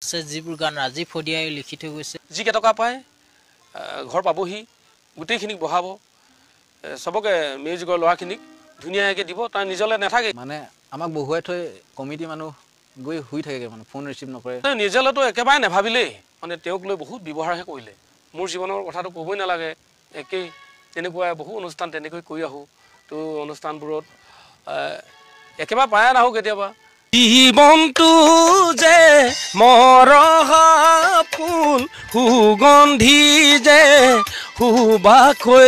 আছে যিবোৰ গান ৰাজীৱ শদিয়াই লিখি থৈ গৈছে যি কেটকা পায় ঘৰ পাবহি গোটেইখিনিক বহাব সবকে মিউজিকৰ ল'ৰাখিনিক ধুনীয়াকৈ দিব তাৰ নিজলে নাথাকে মানে আমাক বহুৱাই থৈ কমিটি মানুহ গৈ শুই থাকে মানে ফোন ৰিচিভ নকৰে নিজলেতো একেবাৰে নাভাবিলেই মানে তেওঁক লৈ বহুত ব্যৱহাৰহে কৰিলে মোৰ জীৱনৰ কথাটো ক'বই নালাগে একেই তেনেকুৱা বহু অনুষ্ঠান তেনেকৈ কৰি আহোঁ তো অনুষ্ঠানবোৰত একেবাৰে পায় নাহোঁ কেতিয়াবা জীৱনটো যে মৰহা ফুল সুগন্ধি যে সুবাসৈ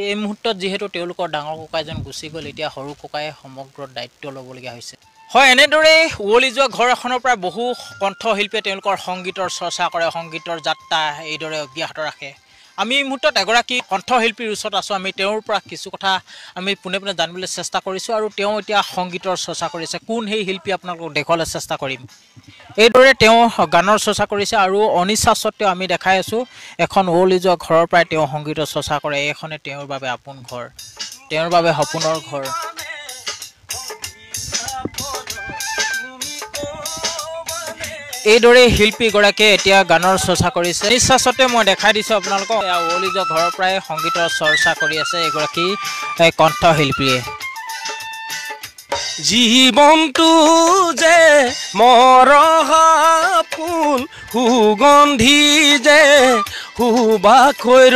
এই মুহূৰ্তত যিহেতু তেওঁলোকৰ ডাঙৰ ককাইজন গুচি গ'ল এতিয়া সৰু ককাই সমগ্ৰ দায়িত্ব ল'বলগীয়া হৈছে হয় এনেদৰেই উৱলি যোৱা ঘৰ এখনৰ পৰা বহু কণ্ঠশিল্পীয়ে তেওঁলোকৰ সংগীতৰ চৰ্চা কৰে সংগীতৰ যাত্ৰা এইদৰে অব্যাহত ৰাখে আমি এই মুহূৰ্তত এগৰাকী কণ্ঠশিল্পীৰ ওচৰত আছোঁ আমি তেওঁৰ পৰা কিছু কথা আমি পোনে পোনে জানিবলৈ চেষ্টা কৰিছোঁ আৰু তেওঁ এতিয়া সংগীতৰ চৰ্চা কৰিছে কোন সেই শিল্পী আপোনালোকক দেখুৱাবলৈ চেষ্টা কৰিম এইদৰে তেওঁ গানৰ চৰ্চা কৰিছে আৰু অনিচ্ছা স্বত্বেও আমি দেখাই আছোঁ এখন উৱলি যোৱা ঘৰৰ পৰাই তেওঁ সংগীতৰ চৰ্চা কৰে এইখনে তেওঁৰ বাবে আপোন ঘৰ তেওঁৰ বাবে সপোনৰ ঘৰ এইদৰে শিল্পীগৰাকীয়ে এতিয়া গানৰ চৰ্চা কৰিছে নিশ্চয় স্বত্বে মই দেখাই দিছোঁ আপোনালোকক উৱলি যোৱা ঘৰৰ পৰাই সংগীতৰ চৰ্চা কৰি আছে এগৰাকী কণ্ঠশিল্পীয়ে জীৱনটো যে মৰহা ফুল সুগন্ধি যে সুবাসৈ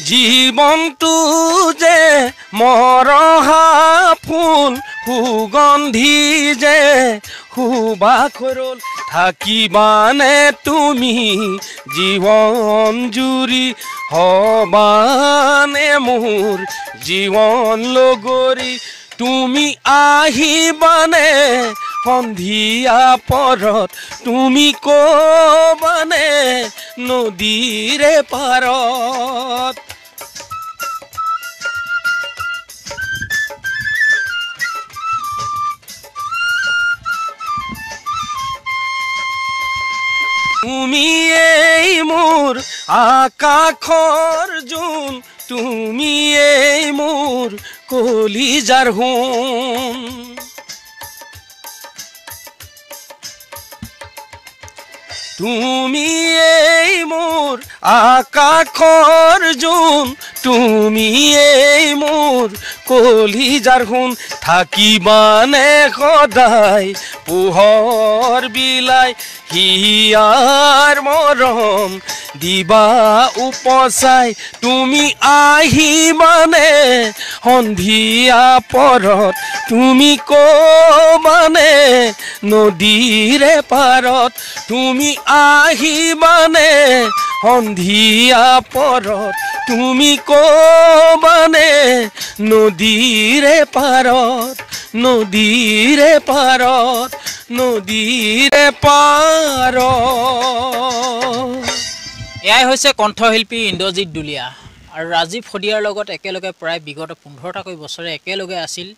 জীৱনটো যে মৰহা ফুল সুগন্ধি যে সুবাসৈ থাকিবানে তুমি জীৱন জুৰি হবানে মোৰ জীৱন লগৰী তুমি আহিবানে সন্ধিয়া পৰত তুমি ক'বানে নদীৰে পাৰত তুমি এই মোৰ আকাশৰ জোন তুমি এই মোৰ কলিজাৰ সোণ তুমি এই মোৰ আকাশৰ জোন তুমি এই মোৰ কলিজাৰ সোণ থাকিবানে সদায় পোহৰ বিলাই হিয়াৰ মৰম দিবা উপচাই তুমি আহিবানে সন্ধিয়া পৰত তুমি ক'বানে নদীৰে পাৰত তুমি আহিবানে সন্ধিয়া পৰত তুমি ক'বানে নদীৰে পাৰত নদীৰে পাৰত নদীৰে পাৰত এয়াই হৈছে কণ্ঠশিল্পী ইন্দ্ৰজিৎ দুলীয়া আৰু ৰাজীৱ শদিয়াৰ লগত একেলগে প্ৰায় বিগত 15টাকৈ বছৰে একেলগে আছিল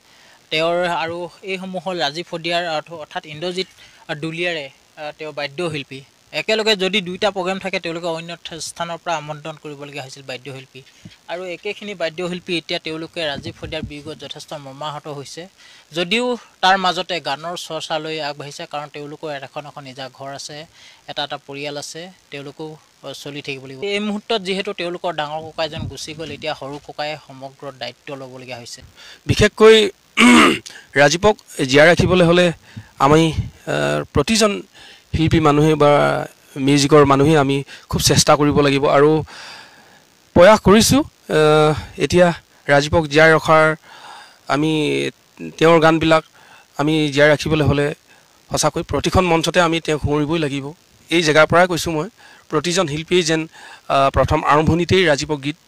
তেওঁৰ আৰু এইসমূহ হ'ল ৰাজীৱ শদিয়াৰ অৰ্থাৎ ইন্দ্ৰজিৎ দুলীয়াৰে তেওঁ বাদ্যশিল্পী একেলগে যদি দুইটা প্ৰগ্ৰাম থাকে তেওঁলোকে অন্য স্থানৰ পৰা আমন্ত্ৰণ কৰিবলগীয়া হৈছিল বাদ্যশিল্পী আৰু একেখিনি বাদ্যশিল্পী এতিয়া তেওঁলোকে ৰাজীৱ শদিয়াৰ বিয়োগত যথেষ্ট মৰ্মাহত হৈছে যদিও তাৰ মাজতে গানৰ চৰ্চা লৈ আগবাঢ়িছে কাৰণ তেওঁলোকৰ এখন নিজা ঘৰ আছে এটা পৰিয়াল আছে তেওঁলোকো চলি থাকিব লাগিব এই মুহূৰ্তত যিহেতু তেওঁলোকৰ ডাঙৰ ককাইজন গুচি গ'ল এতিয়া সৰু ককাই সমগ্ৰ দায়িত্ব ল'বলগীয়া হৈছে বিশেষকৈ ৰাজীৱক জীয়াই ৰাখিবলৈ হ'লে আমি প্ৰতিজন শিল্পী মানুহে বা মিউজিকৰ মানুহে আমি খুব চেষ্টা কৰিব লাগিব আৰু প্ৰয়াস কৰিছোঁ এতিয়া ৰাজীৱক জীয়াই ৰখাৰ আমি তেওঁৰ গানবিলাক আমি জীয়াই ৰাখিবলৈ হ'লে সঁচাকৈ প্ৰতিখন মঞ্চতে আমি তেওঁক সুঁৱৰিবই লাগিব এই জেগাৰ পৰাই কৈছোঁ মই প্ৰতিজন শিল্পীয়ে যেন প্ৰথম আৰম্ভণিতেই ৰাজীৱক গীত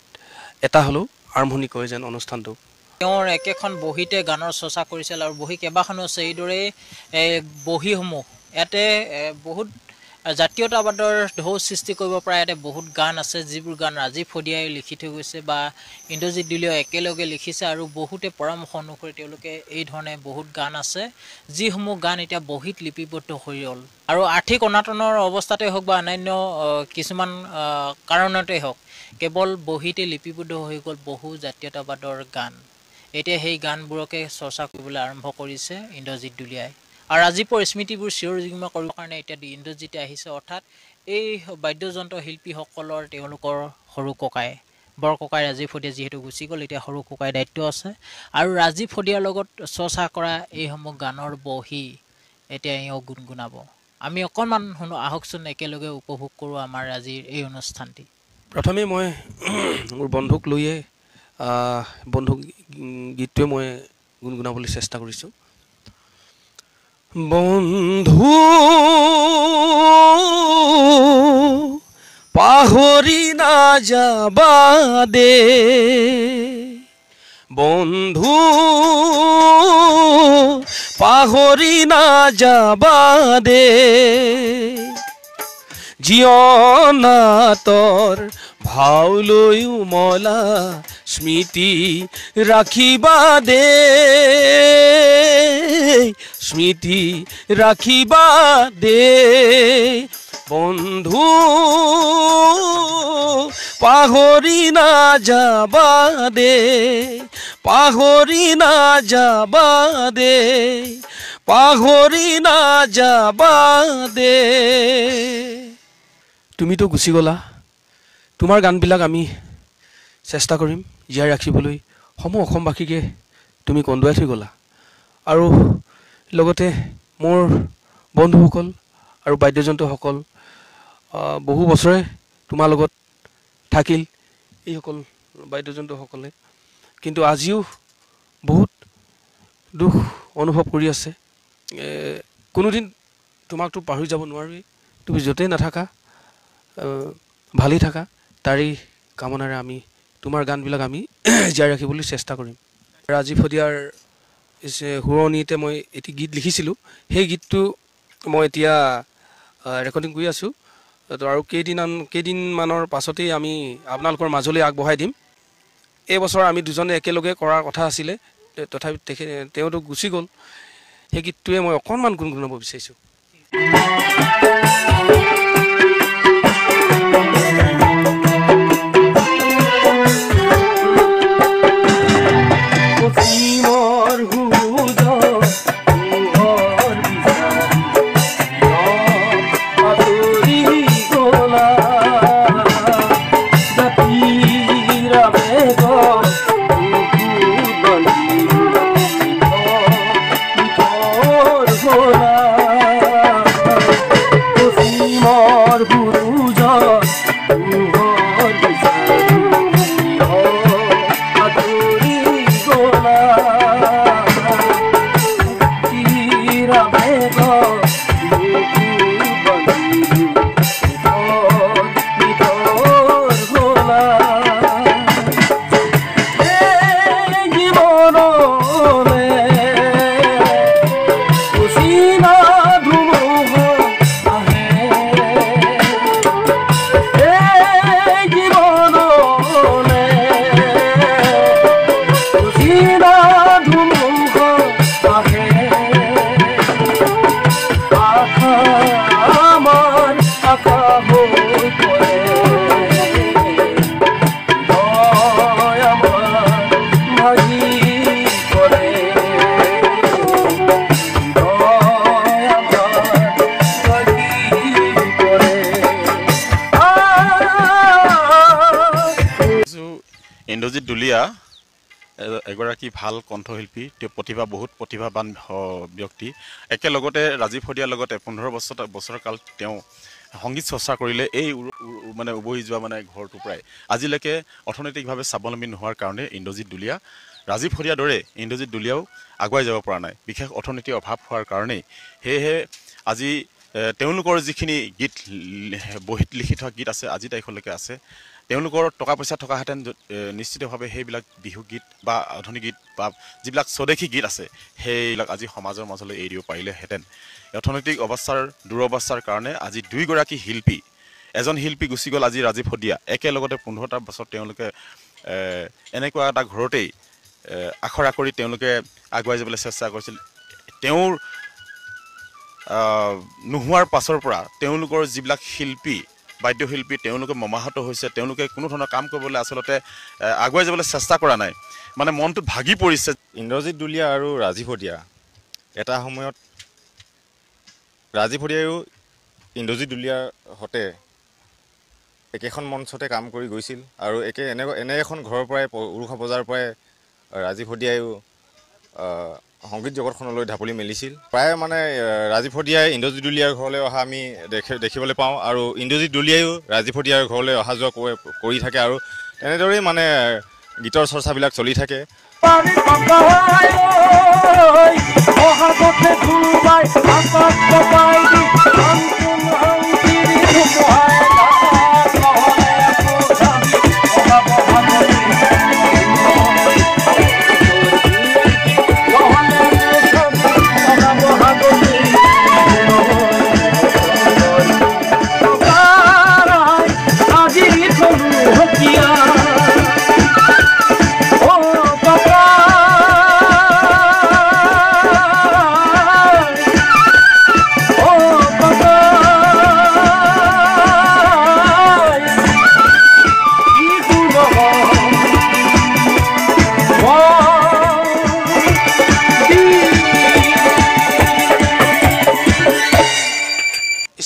এটা হ'লেও আৰম্ভণি কৰে যেন অনুষ্ঠানটো তেওঁৰ একেখন বহীতে গানৰ চৰ্চা কৰিছিল আৰু বহী কেইবাখনো আছে এইদৰে বহীসমূহ ইয়াতে বহুত জাতীয়তাবাদৰ ঢৌ সৃষ্টি কৰিব পৰা ইয়াতে বহুত গান আছে যিবোৰ গান ৰাজীৱ শদিয়াই লিখি থৈ গৈছে বা ইন্দ্ৰজিৎ দুলীয়াই একেলগে লিখিছে আৰু বহুতে পৰামৰ্শ অনুসৰি তেওঁলোকে এই ধৰণে বহুত গান আছে যিসমূহ গান এতিয়া বহীত লিপিবদ্ধ হৈ ৰ'ল আৰু আৰ্থিক অনাটনৰ অৱস্থাতে হওক বা অন্যান্য কিছুমান কাৰণতে হওক কেৱল বহীতে লিপিবদ্ধ হৈ গ'ল বহু জাতীয়তাবাদৰ গান এতিয়া সেই গানবোৰকে চৰ্চা কৰিবলৈ আৰম্ভ কৰিছে ইন্দ্ৰজিৎ দুলীয়াই। আৰু ৰাজীৱৰ স্মৃতিবোৰ চিৰজীৱিত কৰিবৰ কাৰণে এতিয়া ইন্দ্ৰজিতে আহিছে, অৰ্থাৎ এই বাদ্যযন্ত্ৰ শিল্পীসকলৰ তেওঁলোকৰ সৰু ককাই বৰককাই ৰাজীৱ শদিয়া যিহেতু গুচি গ'ল, এতিয়া সৰু ককাই দায়িত্ব আছে। আৰু ৰাজীৱ শদিয়াৰ লগত চৰ্চা কৰা এইসমূহ গানৰ বহি এতিয়া এওঁ গুণগুণাব। আমি অকণমান শুনো, আহকচোন একেলগে উপভোগ কৰোঁ আমাৰ আজিৰ এই অনুষ্ঠানটি। প্ৰথমে মই মোৰ বন্ধুক লৈয়ে বন্ধুক গীতটোৱে মই গুণগুণাবলৈ চেষ্টা কৰিছোঁ। বন্ধু পাহৰি নাযাবা দে, বন্ধু পাহৰি নাযাবা দে, জীৱনাতৰ ভাওলৈ উমলা স্মৃতি ৰাখিবা দে, স্মৃতি ৰাখিবা দে, বন্ধু পাহৰি নাযাবা দে, পাহৰি নাযাবা দে, পাহৰি নাযাবা দে। তুমিতো গুচি গ'লা, তোমাৰ গানবিলাক আমি চেষ্টা কৰিম জীয়াই ৰাখিবলৈ। সমূহ অসমবাসীকে তুমি কন্দুৱাই থৈ গ'লা, আৰু লগতে মোৰ বন্ধুসকল আৰু বাদ্যযন্ত্ৰসকল বহু বছৰে তোমাৰ লগত থাকিল, এইসকল বাদ্যযন্ত্ৰসকলে কিন্তু আজিও বহুত দুখ অনুভৱ কৰি আছে। কোনোদিন তোমাকতো পাহৰি যাব নোৱাৰোৱেই, তুমি য'তেই নাথাকা ভালেই থাকা, তাৰেই কামনাৰে আমি তোমাৰ গানবিলাক আমি জীয়াই ৰাখিবলৈ চেষ্টা কৰিম। ৰাজীৱ শদিয়াৰ সুৰনিতে মই এটি গীত লিখিছিলোঁ, সেই গীতটো মই এতিয়া ৰেকৰ্ডিং কৰি আছোঁ, আৰু কেইদিনমানৰ পাছতেই আমি আপোনালোকৰ মাজলৈ আগবঢ়াই দিম। এই বছৰ আমি দুজনে একেলগে কৰাৰ কথা আছিলে, তথাপি তেওঁতো গুচি গ'ল। সেই গীতটোৱে মই অকণমান গুণগুণাব বিচাৰিছোঁ। ইন্দ্ৰজিৎ দুলীয়া এগৰাকী ভাল কণ্ঠশিল্পী, তেওঁ বহুত প্ৰতিভাৱান ব্যক্তি। একেলগতে ৰাজীৱ শদিয়াৰ লগতে 15 বছৰ কাল তেওঁ সংগীত চৰ্চা কৰিলে। এই মানে উবহি যোৱা মানে ঘৰটো প্ৰায় আজিলৈকে অৰ্থনৈতিকভাৱে স্বাৱলম্বী নোহোৱাৰ কাৰণে ইন্দ্ৰজিৎ দুলীয়া, ৰাজীৱ শদিয়াৰ দৰে ইন্দ্ৰজিৎ দুলীয়াও আগুৱাই যাব পৰা নাই, বিশেষ অৰ্থনৈতিক অভাৱ হোৱাৰ কাৰণেই। সেয়েহে আজি তেওঁলোকৰ যিখিনি গীত বহীত লিখি থোৱা গীত আছে, আজি তাৰিখলৈকে আছে। তেওঁলোকৰ টকা পইচা থকাহেঁতেন নিশ্চিতভাৱে সেইবিলাক বিহু গীত বা আধুনিক গীত বা যিবিলাক স্বদেশী গীত আছে সেইবিলাক আজি সমাজৰ মাজলৈ এৰি দিব পাৰিলেহেঁতেন। অৰ্থনৈতিক অৱস্থাৰ দুৰৱস্থাৰ কাৰণে আজি দুইগৰাকী শিল্পী, এজন শিল্পী গুচি গ'ল আজি ৰাজীৱ শদিয়া, একেলগতে 15টা বছৰ তেওঁলোকে এনেকুৱা এটা ঘৰতেই আখৰা কৰি তেওঁলোকে আগুৱাই যাবলৈ চেষ্টা কৰিছিল। তেওঁৰ নোহোৱাৰ পাছৰ পৰা তেওঁলোকৰ যিবিলাক শিল্পী, বাদ্যশিল্পী, তেওঁলোকে মমাহত হৈছে, তেওঁলোকে কোনো ধৰণৰ কাম কৰিবলৈ আচলতে আগুৱাই যাবলৈ চেষ্টা কৰা নাই। মানে মনটো ভাগি পৰিছে। ইন্দ্ৰজিৎ দুলীয়া আৰু ৰাজীৱ শদিয়া এটা সময়ত ৰাজীৱ শদিয়ায়ো ইন্দ্ৰজিৎ দুলীয়াৰ সতে একেখন মঞ্চতে কাম কৰি গৈছিল আৰু এনে এখন ঘৰৰ পৰাই উৰুষা বজাৰৰ পৰাই ৰাজীৱ শদিয়ায়ো সংগীত জগতখনলৈ ঢাপলি মেলিছিল। প্ৰায় মানে ৰাজীৱ শদিয়াই ইন্দ্ৰজিৎ দুলীয়াৰ ঘৰলৈ অহা আমি দেখিবলৈ পাওঁ আৰু ইন্দ্ৰজিৎ দুলীয়ায়ো ৰাজীৱ শদিয়াৰ ঘৰলৈ অহা যোৱা কৰি থাকে আৰু তেনেদৰেই মানে গীতৰ চৰ্চাবিলাক চলি থাকে।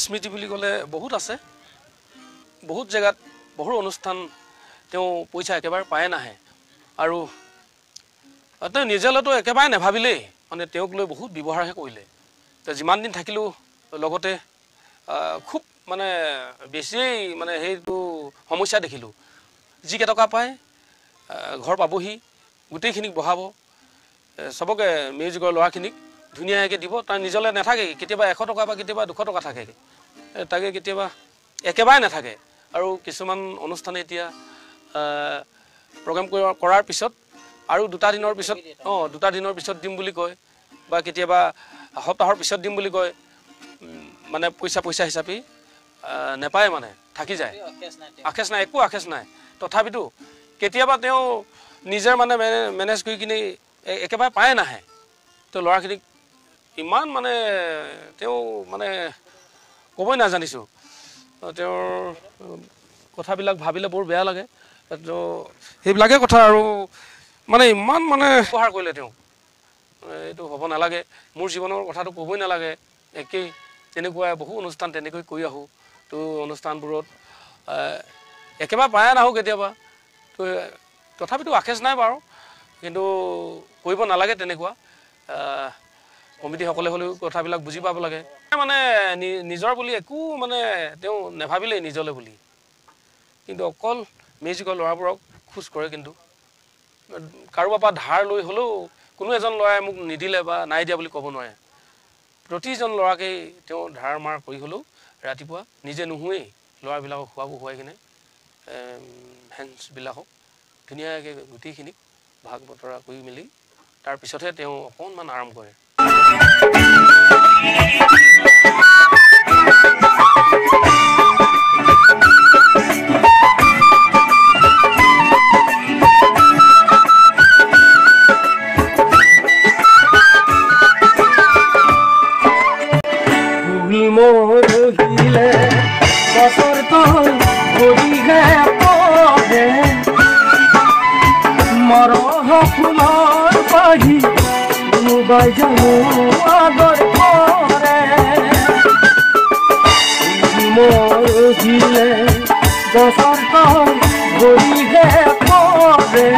স্মৃতি বুলি ক'লে বহুত আছে, বহুত জেগাত বহু অনুষ্ঠান তেওঁ পইচা একেবাৰে পায়ে নাহে আৰু তেওঁ নিজেলৈতো একেবাৰে নাভাবিলেই মানে তেওঁক লৈ বহুত ব্যৱহাৰহে কৰিলে। তো যিমান দিন থাকিলেও লগতে খুব মানে বেছিয়েই মানে সেইটো সমস্যা দেখিলোঁ। যিকেইটকা পায় ঘৰ পাবহি, গোটেইখিনিক বহাব, চবকে মিউজিকৰ ল'ৰাখিনিক ধুনীয়াকৈ দিব, তাৰ নিজলৈ নাথাকে। কেতিয়াবা 100 টকা বা কেতিয়াবা 200 টকা থাকে, তাকে কেতিয়াবা একেবাৰে নাথাকে। আৰু কিছুমান অনুষ্ঠানে এতিয়া প্ৰগ্ৰেম কৰাৰ পিছত আৰু 2টা দিনৰ পিছত 2টা দিনৰ পিছত দিম বুলি কয় বা কেতিয়াবা সপ্তাহৰ পিছত দিম বুলি কয়। মানে পইচা হিচাপে নেপায়, মানে থাকি যায়, আখেজ নাই, একো আখেজ নাই। তথাপিতো কেতিয়াবা তেওঁ নিজে মানে মেনেজ কৰি কিনে একেবাৰে পায়ে নাহে। তো ল'ৰাখিনিক ইমান মানে তেওঁ মানে ক'বই নাজানিছোঁ। তেওঁৰ কথাবিলাক ভাবিলে বৰ বেয়া লাগে। তো সেইবিলাকে কথা আৰু মানে ইমান মানে ব্যৱহাৰ কৰিলে তেওঁ, এইটো হ'ব নালাগে। মোৰ জীৱনৰ কথাটো ক'বই নালাগে, একেই তেনেকুৱা বহু অনুষ্ঠান তেনেকৈ কৰি আহোঁ। তো অনুষ্ঠানবোৰত একেবাৰে পায়ে নাহোঁ কেতিয়াবা। তো তথাপিতো আখেজ নাই বাৰু, কিন্তু কৰিব নালাগে তেনেকুৱা। কমিটিসকলে হ'লেও কথাবিলাক বুজি পাব লাগে। মানে নিজৰ বুলি একো মানে তেওঁ নাভাবিলেই নিজলৈ বুলি, কিন্তু অকল মিউজিকৰ ল'ৰাবোৰক খোজ কৰে। কিন্তু কাৰোবাৰ পৰা ধাৰ লৈ হ'লেও কোনো এজন ল'ৰাই মোক নিদিলে বা নাই দিয়া বুলি ক'ব নোৱাৰে। প্ৰতিজন ল'ৰাকেই তেওঁ ধাৰ মাৰ কৰি হ'লেও ৰাতিপুৱা নিজে নুশুৱেই ল'ৰাবিলাকক খুৱাই কিনে হেণ্ডছবিলাকক ধুনীয়াকৈ গোটেইখিনিক ভাগ বতৰা কৰি মেলি তাৰপিছতহে তেওঁ অকণমান আৰাম কৰে। ফুলৰ পাহি কোনোবাই জানো আদৰ কৰে, মৰহিলে গছৰ তল ভৰিহে পৰে।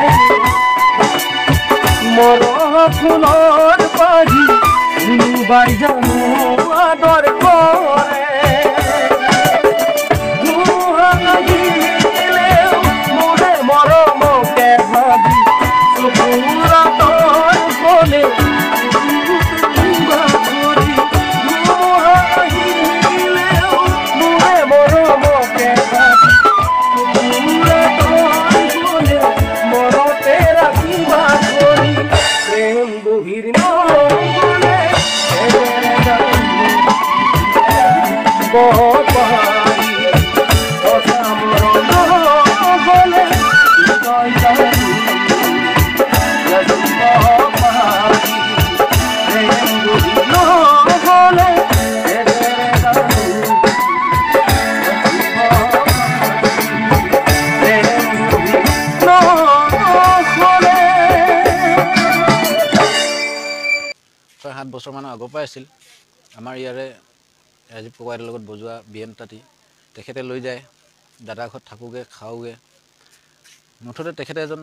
মৰহ ফুলৰ পাহি কোনোবাই জানো আদৰ কৰে। মোৰে মৰমকে ভাবি 6-7 বছৰমানৰ আগৰ পৰাই আছিল আমাৰ ইয়াৰে ৰাজীৱ ককাইদেউৰ লগত বজোৱা বিয়েন তাঁতী তেখেতে লৈ যায় দাদা ঘৰত থাকোঁগৈ খাওঁগৈ মুঠতে তেখেতে এজন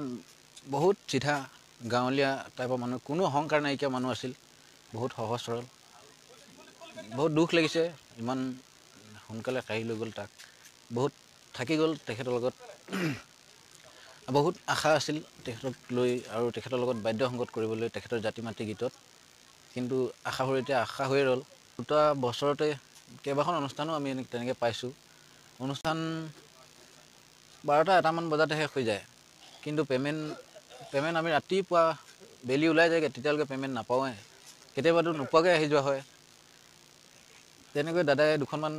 বহুত চিধা গাঁৱলীয়া টাইপৰ মানুহ কোনো অহংকাৰ নাইকিয়া মানুহ আছিল বহুত সহজ সৰল বহুত দুখ লাগিছে ইমান সোনকালে কাঢ়ি লৈ গ'ল তাক বহুত থাকি গ'ল তেখেতৰ লগত বহুত আশা আছিল তেখেতক লৈ আৰু তেখেতৰ লগত বাদ্য সংগত কৰিবলৈ তেখেতৰ জাতি মাতৃ গীতত কিন্তু আশাবোৰ এতিয়া আশা হৈয়ে ৰ'ল দুটা বছৰতে কেইবাখন অনুষ্ঠানো আমি তেনেকৈ পাইছোঁ অনুষ্ঠান 12টা-1টামান বজাতে শেষ হৈ যায় কিন্তু পে'মেণ্ট আমি ৰাতিপুৱা বেলি ওলাই যায়গৈ তেতিয়ালৈকে পে'মেণ্ট নাপাওঁৱে কেতিয়াবাতো নোপোৱাকৈ আহি যোৱা হয় তেনেকৈ দাদাই দুখনমান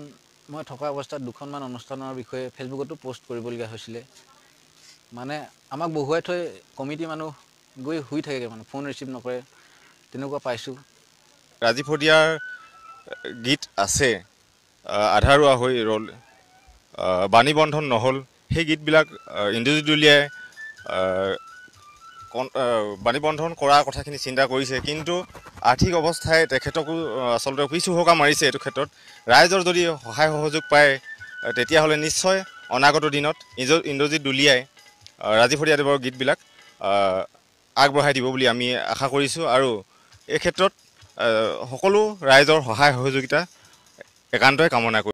মই থকা অৱস্থাত দুখনমান অনুষ্ঠানৰ বিষয়ে ফেচবুকতো পষ্ট কৰিবলগীয়া হৈছিলে মানে আমাক বহুৱাই থৈ কমিটি মানুহ গৈ শুই থাকেগৈ মানে ফোন ৰিচিভ নকৰে তেনেকুৱা পাইছোঁ ৰাজীৱ শদিয়াৰ গীত আছে আধাৰুৱা হৈ ৰ'ল বাণী বন্ধন নহ'ল সেই গীতবিলাক ইন্দ্ৰজিৎ দুলীয়াই বাণী বন্ধন কৰাৰ কথাখিনি চিন্তা কৰিছে কিন্তু আৰ্থিক অৱস্থাই তেখেতকো আচলতে পিছু হোকা মাৰিছে এইটো ক্ষেত্ৰত ৰাইজৰ যদি সহায় সহযোগ পায় তেতিয়াহ'লে নিশ্চয় অনাগত দিনত ইন্দ্ৰজিৎ দুলীয়াই ৰাজীৱ শদিয়াদেৱৰ গীতবিলাক আগবঢ়াই দিব বুলি আমি আশা কৰিছোঁ আৰু এই ক্ষেত্ৰত সকলো ৰাইজৰ সহায় সহযোগিতা একান্তই কামনা কৰিছোঁ